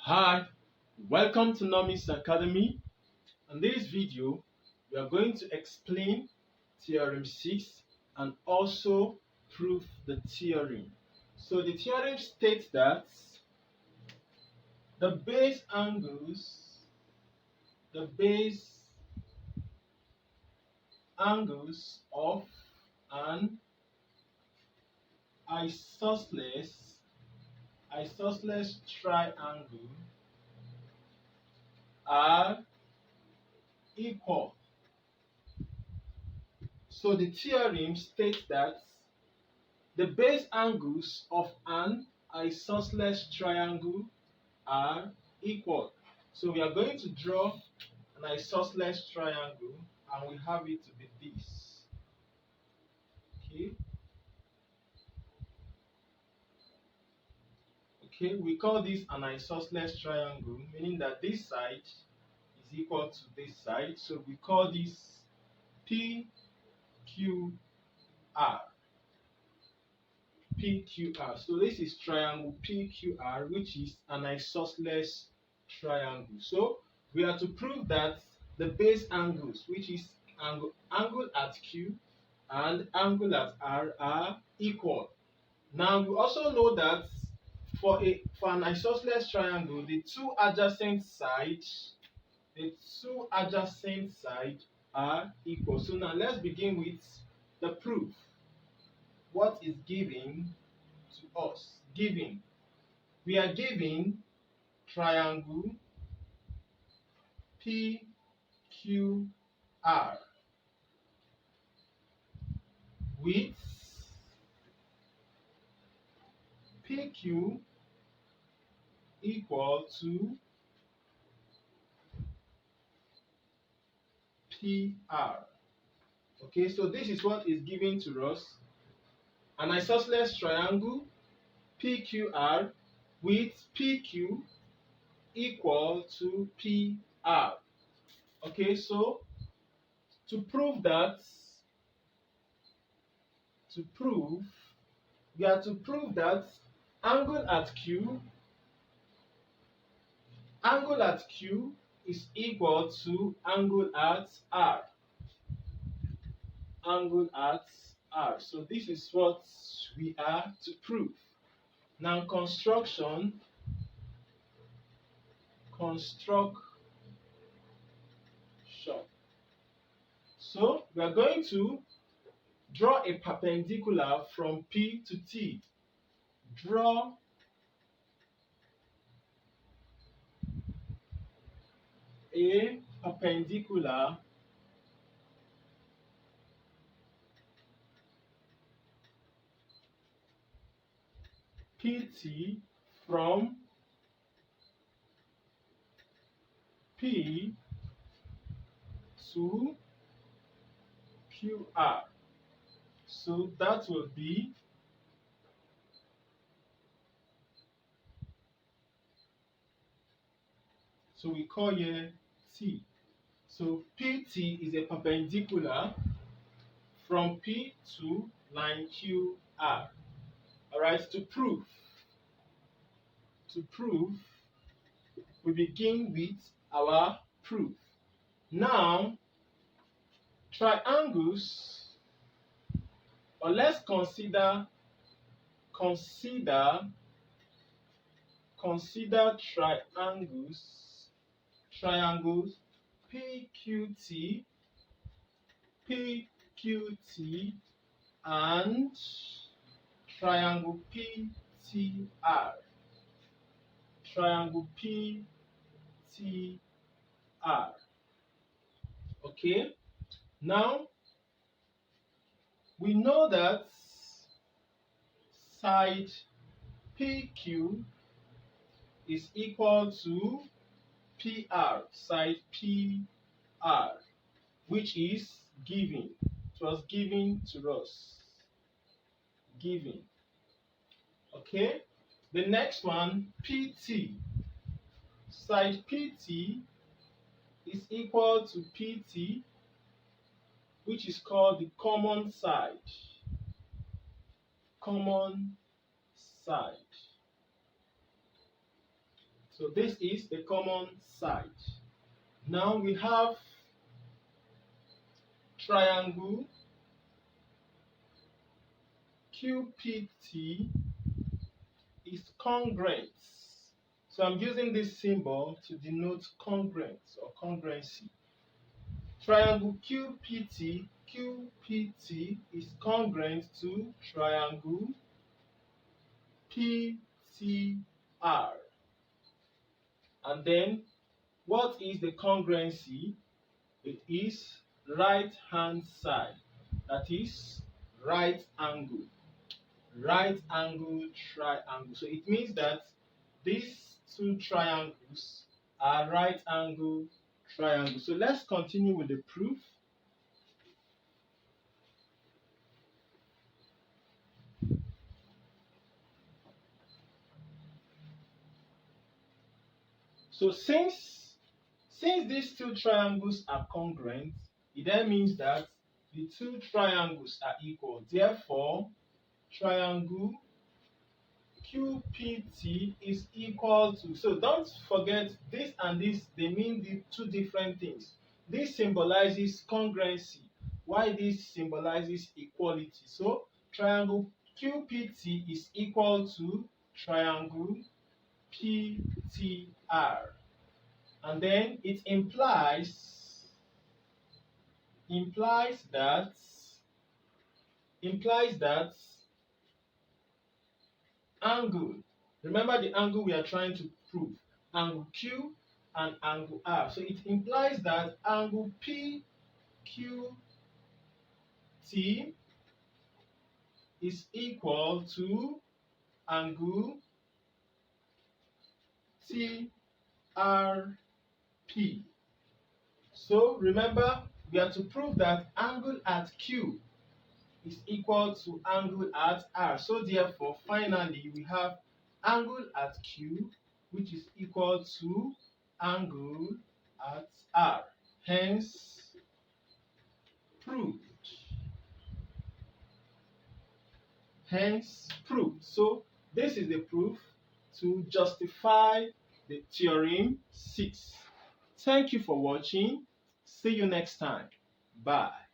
Hi, welcome to Nomis Academy. In this video, we are going to explain Theorem 6 and also prove the theorem. So the theorem states that the base angles of an isosceles triangle are equal. So the theorem states that the base angles of an isosceles triangle are equal. So we are going to draw an isosceles triangle and we have it to be this. Okay, we call this an isosceles triangle, meaning that this side is equal to this side. So we call this PQR. PQR. So this is triangle PQR, which is an isosceles triangle. So we are to prove that the base angles, which is angle at Q and angle at R, are equal. Now we also know that for an isosceles triangle, the two adjacent sides are equal. So now let's begin with the proof. What is given to us? We are given triangle PQR with PQ equal to PR. Okay, so this is what is given to us. An isosceles triangle PQR with PQ equal to PR. Okay, so to prove, we are to prove that angle at Q is equal to angle at R. So this is what we are to prove. Now construction. So we are going to draw a perpendicular from P to T. Draw a perpendicular PT from P to QR. So that will be we call here T. So PT is a perpendicular from P to line QR. Alright, to prove, we begin with our proof. Now, triangles, or let's consider triangles PQT and triangle PTR. Okay, now we know that side PQ is equal to PR, side PR, which is given. It was given to us. Okay, the next one, PT. Side PT is equal to PT, which is called the common side. It So this is the common side. Now we have triangle QPT is congruent. So I'm using this symbol to denote congruence or congruency. Triangle QPT is congruent to triangle PTR. And then what is the congruency? It is right hand side. That is right angle. Right angle triangle. So it means that these two triangles are right angle triangles. So let's continue with the proof. So since these two triangles are congruent, it then means that the two triangles are equal. Therefore, triangle QPT is equal to, so don't forget this and this, they mean the two different things. This symbolizes congruency, while this symbolizes equality. So triangle QPT is equal to triangle PTR. And then it implies that angle, remember the angle we are trying to prove, angle Q and angle R. So it implies that angle PQT is equal to angle TRP. So remember, we are to prove that angle at Q is equal to angle at R. So therefore, finally, we have angle at Q, which is equal to angle at R. Hence, proved. Hence, proved. So this is the proof to justify the theorem 6. Thank you for watching. See you next time. Bye.